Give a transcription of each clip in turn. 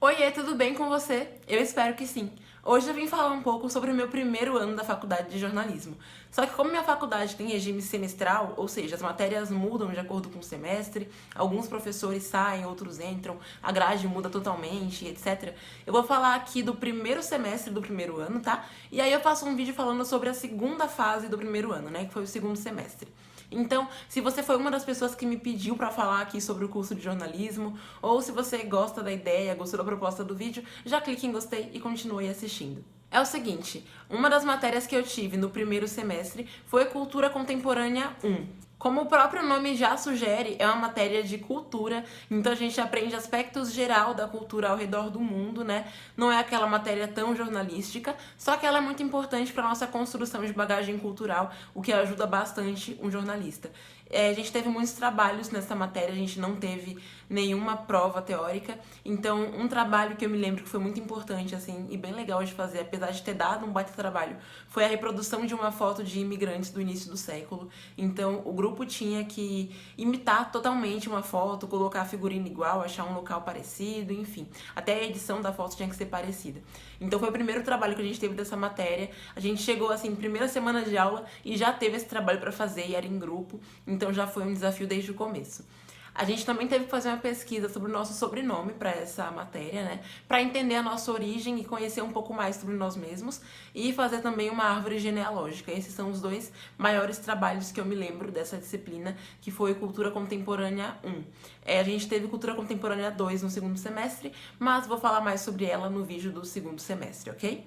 Oiê, tudo bem com você? Eu espero que sim. Hoje eu vim falar um pouco sobre o meu primeiro ano da faculdade de jornalismo. Só que como minha faculdade tem regime semestral, ou seja, as matérias mudam de acordo com o semestre, alguns professores saem, outros entram, a grade muda totalmente, etc. Eu vou falar aqui do primeiro semestre do primeiro ano, tá? E aí eu faço um vídeo falando sobre a segunda fase do primeiro ano, né, que foi o segundo semestre. Então, se você foi uma das pessoas que me pediu pra falar aqui sobre o curso de jornalismo, ou se você gosta da ideia, gostou da proposta do vídeo, já clique em gostei e continue assistindo. É o seguinte, uma das matérias que eu tive no primeiro semestre foi Cultura Contemporânea 1. Como o próprio nome já sugere, é uma matéria de cultura, então a gente aprende aspectos geral da cultura ao redor do mundo, né? Não é aquela matéria tão jornalística, só que ela é muito importante para nossa construção de bagagem cultural, o que ajuda bastante um jornalista. A gente teve muitos trabalhos nessa matéria, a gente não teve nenhuma prova teórica, então um trabalho que eu me lembro que foi muito importante, assim, e bem legal de fazer, apesar de ter dado um baita trabalho, foi a reprodução de uma foto de imigrantes do início do século. Então o grupo tinha que imitar totalmente uma foto, colocar a figurina igual, achar um local parecido, enfim. Até a edição da foto tinha que ser parecida. Então foi o primeiro trabalho que a gente teve dessa matéria. A gente chegou assim, primeira semana de aula e já teve esse trabalho para fazer e era em grupo. Então já foi um desafio desde o começo. A gente também teve que fazer uma pesquisa sobre o nosso sobrenome para essa matéria, né? Para entender a nossa origem e conhecer um pouco mais sobre nós mesmos e fazer também uma árvore genealógica. Esses são os dois maiores trabalhos que eu me lembro dessa disciplina, que foi Cultura Contemporânea 1. A gente teve Cultura Contemporânea 2 no segundo semestre, mas vou falar mais sobre ela no vídeo do segundo semestre, ok?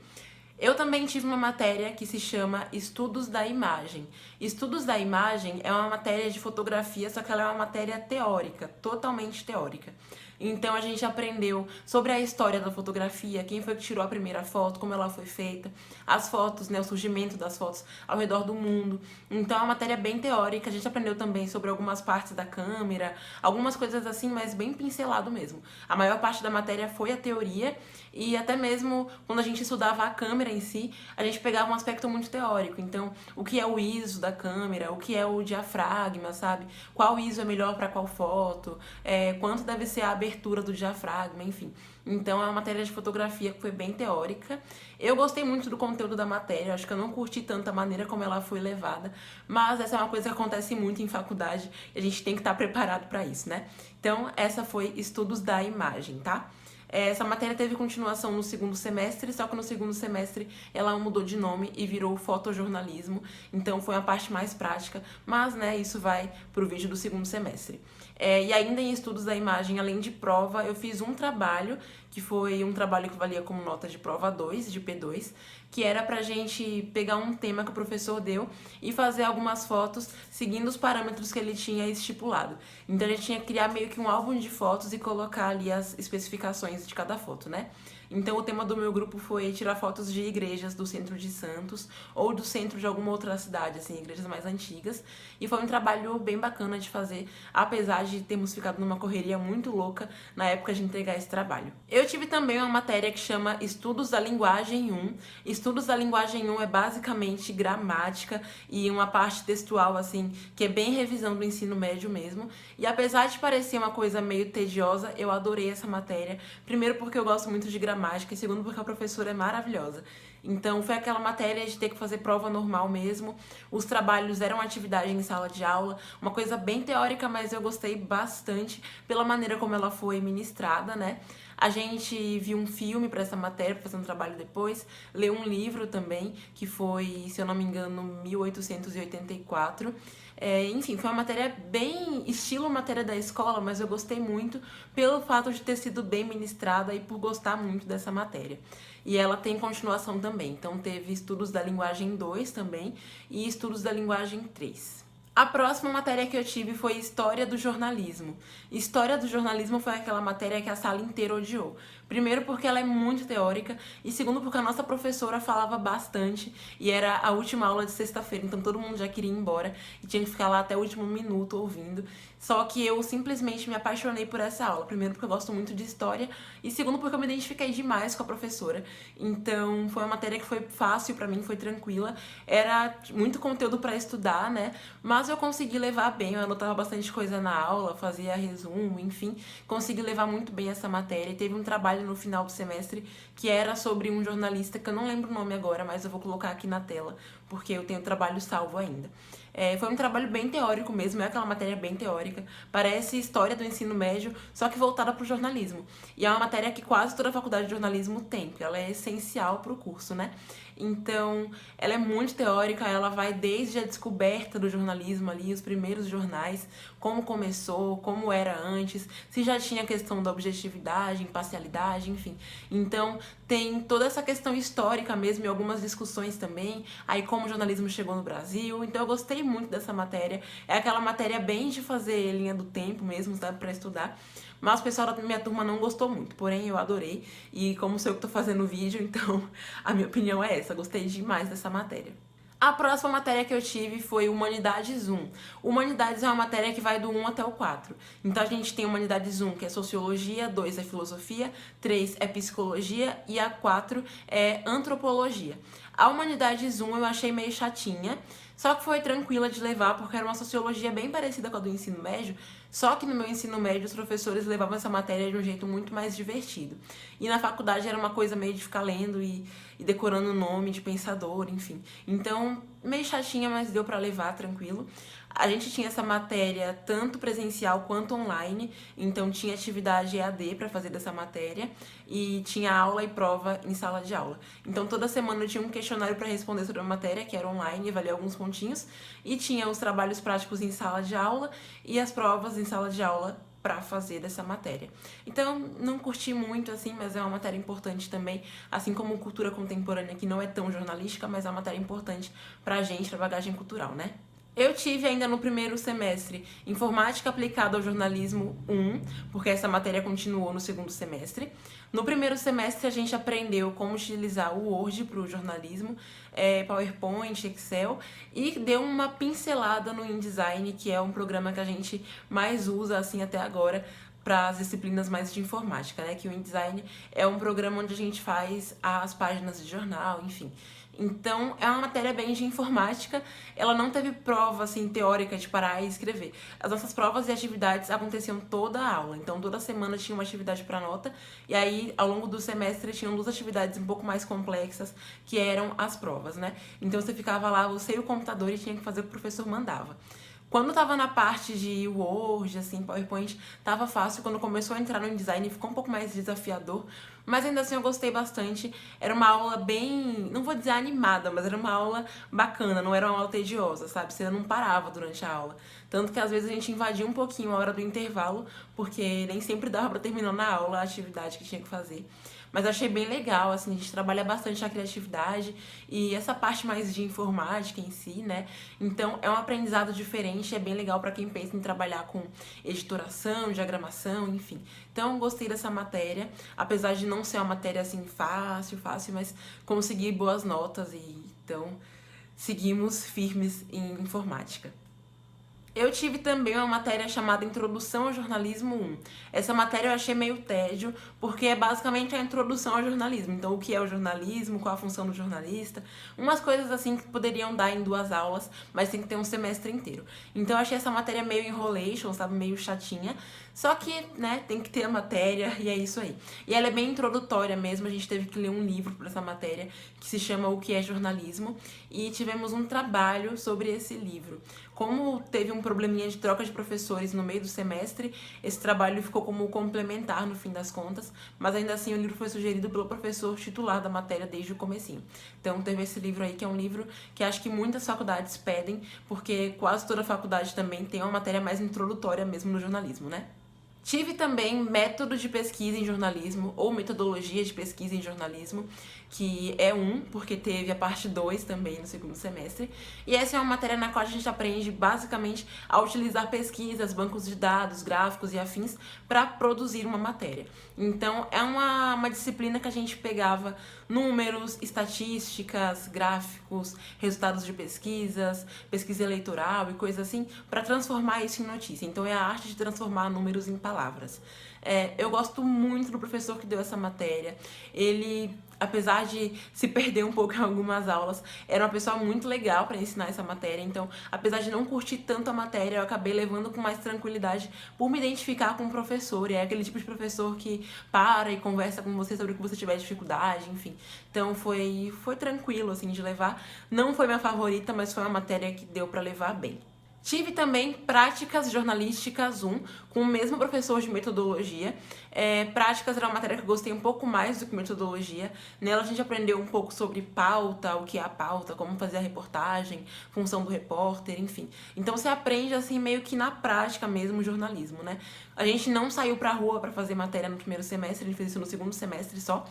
Eu também tive uma matéria que se chama Estudos da Imagem. Estudos da Imagem é uma matéria de fotografia, só que ela é uma matéria teórica, totalmente teórica. Então a gente aprendeu sobre a história da fotografia, quem foi que tirou a primeira foto, como ela foi feita, as fotos, né, o surgimento das fotos ao redor do mundo. Então é uma matéria bem teórica, a gente aprendeu também sobre algumas partes da câmera, algumas coisas assim, mas bem pincelado mesmo. A maior parte da matéria foi a teoria e até mesmo quando a gente estudava a câmera em si, a gente pegava um aspecto muito teórico. Então, o que é o ISO da câmera, o que é o diafragma, sabe? Qual ISO é melhor para qual foto, quanto deve ser a abertura do diafragma, enfim. Então é uma matéria de fotografia que foi bem teórica. Eu gostei muito do conteúdo da matéria, acho que eu não curti tanto a maneira como ela foi levada, mas essa é uma coisa que acontece muito em faculdade e a gente tem que estar preparado para isso, né? Então essa foi Estudos da Imagem, tá? Essa matéria teve continuação no segundo semestre, só que no segundo semestre ela mudou de nome e virou fotojornalismo, então foi uma parte mais prática, mas né, isso vai pro vídeo do segundo semestre. E ainda em estudos da imagem, além de prova, eu fiz um trabalho, que foi um trabalho que valia como nota de prova 2, de P2, que era pra gente pegar um tema que o professor deu e fazer algumas fotos seguindo os parâmetros que ele tinha estipulado. Então a gente tinha que criar meio que um álbum de fotos e colocar ali as especificações de cada foto, né? Então o tema do meu grupo foi tirar fotos de igrejas do centro de Santos ou do centro de alguma outra cidade, assim, igrejas mais antigas. E foi um trabalho bem bacana de fazer, apesar de termos ficado numa correria muito louca na época de entregar esse trabalho. Eu tive também uma matéria que chama Estudos da Linguagem 1. Estudos da Linguagem 1 é basicamente gramática e uma parte textual, assim, que é bem revisão do ensino médio mesmo. E apesar de parecer uma coisa meio tediosa, eu adorei essa matéria. Primeiro porque eu gosto muito de gramática e segundo porque a professora é maravilhosa. Então foi aquela matéria de ter que fazer prova normal mesmo. Os trabalhos eram atividade em sala de aula, uma coisa bem teórica, mas eu gostei bastante pela maneira como ela foi ministrada, né? A gente viu um filme para essa matéria, para fazer um trabalho depois, leu um livro também, que foi, se eu não me engano, 1884. Enfim, foi uma matéria bem estilo matéria da escola, mas eu gostei muito pelo fato de ter sido bem ministrada e por gostar muito dessa matéria. E ela tem continuação também, então teve estudos da linguagem 2 também e estudos da linguagem 3. A próxima matéria que eu tive foi História do Jornalismo. História do Jornalismo foi aquela matéria que a sala inteira odiou. Primeiro porque ela é muito teórica e segundo porque a nossa professora falava bastante e era a última aula de sexta-feira, então todo mundo já queria ir embora e tinha que ficar lá até o último minuto ouvindo. Só que eu simplesmente me apaixonei por essa aula. Primeiro porque eu gosto muito de história e segundo porque eu me identifiquei demais com a professora. Então foi uma matéria que foi fácil pra mim, foi tranquila. Era muito conteúdo pra estudar, né? Mas mas eu consegui levar bem, eu anotava bastante coisa na aula, fazia resumo, enfim, consegui levar muito bem essa matéria. E teve um trabalho no final do semestre que era sobre um jornalista, que eu não lembro o nome agora, mas eu vou colocar aqui na tela, porque eu tenho o trabalho salvo ainda. Foi um trabalho bem teórico mesmo, é aquela matéria bem teórica, parece história do ensino médio, só que voltada para o jornalismo. E é uma matéria que quase toda a faculdade de jornalismo tem, porque ela é essencial para o curso, né? Então, ela é muito teórica, ela vai desde a descoberta do jornalismo ali, os primeiros jornais, como começou, como era antes, se já tinha a questão da objetividade, imparcialidade, enfim. Então, tem toda essa questão histórica mesmo e algumas discussões também, aí como o jornalismo chegou no Brasil. Então, eu gostei muito dessa matéria. É aquela matéria bem de fazer linha do tempo mesmo, sabe, para estudar. Mas o pessoal da minha turma não gostou muito, porém eu adorei. E como sou eu que tô fazendo o vídeo, então a minha opinião é essa. Gostei demais dessa matéria. A próxima matéria que eu tive foi Humanidades 1. Humanidades é uma matéria que vai do 1 até o 4. Então a gente tem Humanidades 1, que é Sociologia, 2 é Filosofia, 3 é Psicologia e a 4 é Antropologia. A Humanidades 1 eu achei meio chatinha, só que foi tranquila de levar porque era uma sociologia bem parecida com a do ensino médio, só que no meu ensino médio os professores levavam essa matéria de um jeito muito mais divertido. E na faculdade era uma coisa meio de ficar lendo e decorando o nome de pensador, enfim. Então, meio chatinha, mas deu pra levar tranquilo. A gente tinha essa matéria tanto presencial quanto online, então tinha atividade EAD para fazer dessa matéria e tinha aula e prova em sala de aula. Então toda semana eu tinha um questionário para responder sobre a matéria, que era online, valia alguns pontinhos, e tinha os trabalhos práticos em sala de aula e as provas em sala de aula para fazer dessa matéria. Então, não curti muito, assim, mas é uma matéria importante também, assim como cultura contemporânea, que não é tão jornalística, mas é uma matéria importante pra gente, pra bagagem cultural, né? Eu tive ainda no primeiro semestre Informática aplicada ao jornalismo 1, porque essa matéria continuou no segundo semestre. No primeiro semestre a gente aprendeu como utilizar o Word para o jornalismo, PowerPoint, Excel, e deu uma pincelada no InDesign, que é um programa que a gente mais usa assim até agora para as disciplinas mais de informática, né? Que o InDesign é um programa onde a gente faz as páginas de jornal, enfim. Então, é uma matéria bem de informática, ela não teve prova, assim, teórica de parar e escrever. As nossas provas e atividades aconteciam toda a aula, então toda semana tinha uma atividade para nota, e aí, ao longo do semestre, tinham duas atividades um pouco mais complexas, que eram as provas, né? Então, você ficava lá, você e o computador, e tinha que fazer o que o professor mandava. Quando tava na parte de Word, assim, PowerPoint, tava fácil. Quando começou a entrar no InDesign, ficou um pouco mais desafiador. Mas ainda assim eu gostei bastante. Era uma aula bem, não vou dizer animada, mas era uma aula bacana, não era uma aula tediosa, sabe? Você não parava durante a aula. Tanto que às vezes a gente invadia um pouquinho a hora do intervalo, porque nem sempre dava pra terminar na aula a atividade que tinha que fazer. Mas eu achei bem legal, assim, a gente trabalha bastante a criatividade e essa parte mais de informática em si, né? Então é um aprendizado diferente, é bem legal pra quem pensa em trabalhar com editoração, diagramação, enfim. Então gostei dessa matéria, apesar de não ser uma matéria assim fácil, mas consegui boas notas e então seguimos firmes em informática. Eu tive também uma matéria chamada Introdução ao Jornalismo 1. Essa matéria eu achei meio tédio, porque é basicamente a introdução ao jornalismo. Então, o que é o jornalismo, qual a função do jornalista, umas coisas assim que poderiam dar em 2 aulas, mas tem que ter um semestre inteiro. Então, eu achei essa matéria meio enrolation, sabe, meio chatinha. Só que, né, tem que ter a matéria e é isso aí. E ela é bem introdutória mesmo, a gente teve que ler um livro para essa matéria, que se chama O que é Jornalismo, e tivemos um trabalho sobre esse livro. Como teve um probleminha de troca de professores no meio do semestre, esse trabalho ficou como complementar no fim das contas, mas ainda assim o livro foi sugerido pelo professor titular da matéria desde o comecinho. Então teve esse livro aí, que é um livro que acho que muitas faculdades pedem, porque quase toda faculdade também tem uma matéria mais introdutória mesmo no jornalismo, né? Tive também método de pesquisa em jornalismo, ou metodologia de pesquisa em jornalismo, que é porque teve a parte 2 também no segundo semestre. E essa é uma matéria na qual a gente aprende basicamente a utilizar pesquisas, bancos de dados, gráficos e afins para produzir uma matéria. Então é uma disciplina que a gente pegava números, estatísticas, gráficos, resultados de pesquisas, pesquisa eleitoral e coisa assim, para transformar isso em notícia. Então é a arte de transformar números em palavras. palavras. Eu gosto muito do professor que deu essa matéria. Ele, apesar de se perder um pouco em algumas aulas, era uma pessoa muito legal para ensinar essa matéria. Então, apesar de não curtir tanto a matéria, eu acabei levando com mais tranquilidade por me identificar com o professor. E é aquele tipo de professor que para e conversa com você sobre o que você tiver dificuldade, enfim. Então, foi tranquilo, assim, de levar. Não foi minha favorita, mas foi uma matéria que deu para levar bem. Tive também Práticas Jornalísticas 1, com o mesmo professor de metodologia. Práticas era uma matéria que eu gostei um pouco mais do que metodologia. Nela a gente aprendeu um pouco sobre pauta, o que é a pauta, como fazer a reportagem, função do repórter, enfim. Então você aprende assim meio que na prática mesmo o jornalismo, né? A gente não saiu pra rua pra fazer matéria no primeiro semestre, a gente fez isso no segundo semestre só.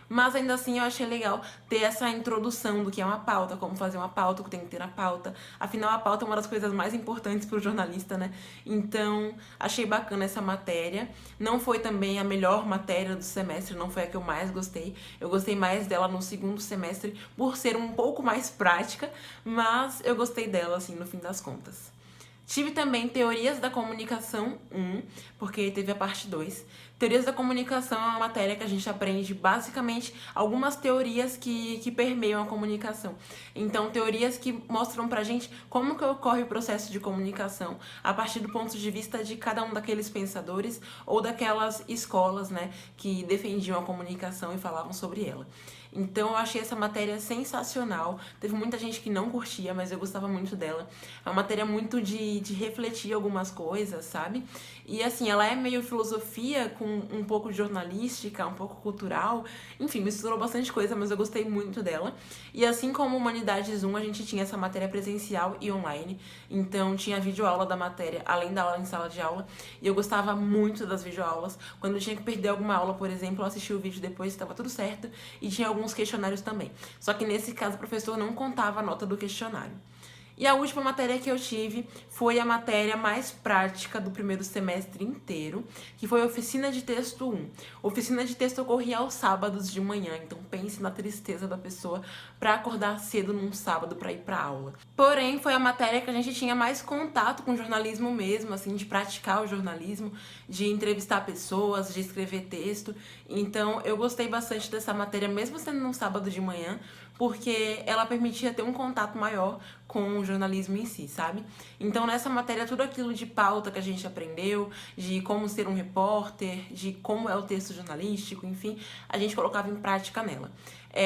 Mas ainda assim eu achei legal ter essa introdução do que é uma pauta, como fazer uma pauta, o que tem que ter na pauta. Afinal, a pauta é uma das coisas mais importantes para o jornalista, né? Então, achei bacana essa matéria. Não foi também a melhor matéria do semestre, não foi a que eu mais gostei. Eu gostei mais dela no segundo semestre por ser um pouco mais prática, mas eu gostei dela, assim, no fim das contas. Tive também Teorias da Comunicação 1, porque teve a parte 2. Teorias da Comunicação é uma matéria que a gente aprende basicamente algumas teorias que permeiam a comunicação. Então, teorias que mostram pra gente como que ocorre o processo de comunicação a partir do ponto de vista de cada um daqueles pensadores ou daquelas escolas, né, que defendiam a comunicação e falavam sobre ela. Então eu achei essa matéria sensacional. Teve muita gente que não curtia, mas eu gostava muito dela. É uma matéria muito de refletir algumas coisas, sabe? E assim, ela é meio filosofia com um pouco de jornalística, um pouco cultural. Enfim, misturou bastante coisa, mas eu gostei muito dela. E assim como Humanidades 1, a gente tinha essa matéria presencial e online. Então tinha videoaula da matéria, além da aula em sala de aula. E eu gostava muito das videoaulas. Quando eu tinha que perder alguma aula, por exemplo, eu assistia o vídeo depois, estava tudo certo. E tinha alguns questionários também. Só que nesse caso o professor não contava a nota do questionário. E a última matéria que eu tive foi a matéria mais prática do primeiro semestre inteiro, que foi a Oficina de Texto 1. Oficina de texto ocorria aos sábados de manhã, então pense na tristeza da pessoa para acordar cedo num sábado para ir para aula. Porém, foi a matéria que a gente tinha mais contato com o jornalismo mesmo, assim, de praticar o jornalismo, de entrevistar pessoas, de escrever texto. Então, eu gostei bastante dessa matéria, mesmo sendo num sábado de manhã, porque ela permitia ter um contato maior com o jornalismo em si, sabe? Então, nessa matéria, tudo aquilo de pauta que a gente aprendeu, de como ser um repórter, de como é o texto jornalístico, enfim, a gente colocava em prática nela.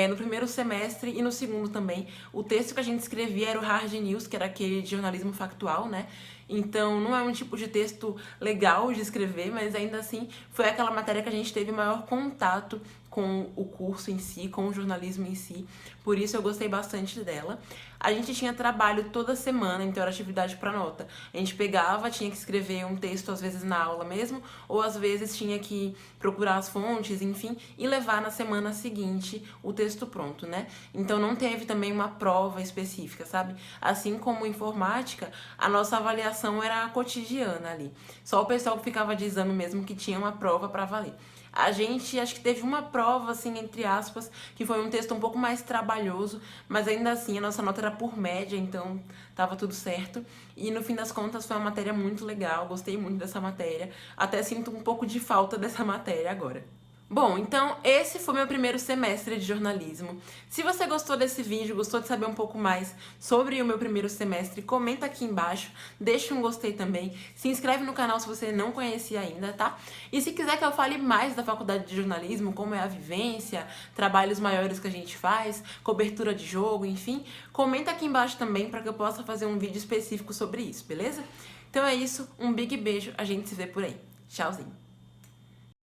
No primeiro semestre e no segundo também, o texto que a gente escrevia era o hard news, que era aquele de jornalismo factual, né? Então, não é um tipo de texto legal de escrever, mas ainda assim foi aquela matéria que a gente teve maior contato com o curso em si, com o jornalismo em si. Por isso eu gostei bastante dela. A gente tinha trabalho toda semana, então era atividade para nota. A gente pegava, tinha que escrever um texto às vezes na aula mesmo, ou às vezes tinha que procurar as fontes, enfim, e levar na semana seguinte o texto pronto, né? Então não teve também uma prova específica, sabe? Assim como informática, a nossa avaliação era cotidiana ali. Só o pessoal que ficava de exame mesmo que tinha uma prova para valer. A gente, acho que teve uma prova, assim, entre aspas, que foi um texto um pouco mais trabalhoso, mas ainda assim a nossa nota era por média, então tava tudo certo. E no fim das contas foi uma matéria muito legal, gostei muito dessa matéria, até sinto um pouco de falta dessa matéria agora. Bom, então esse foi meu primeiro semestre de jornalismo. Se você gostou desse vídeo, gostou de saber um pouco mais sobre o meu primeiro semestre, comenta aqui embaixo, deixa um gostei também, se inscreve no canal se você não conhecia ainda, tá? E se quiser que eu fale mais da faculdade de jornalismo, como é a vivência, trabalhos maiores que a gente faz, cobertura de jogo, enfim, comenta aqui embaixo também para que eu possa fazer um vídeo específico sobre isso, beleza? Então é isso, um big beijo, a gente se vê por aí. Tchauzinho!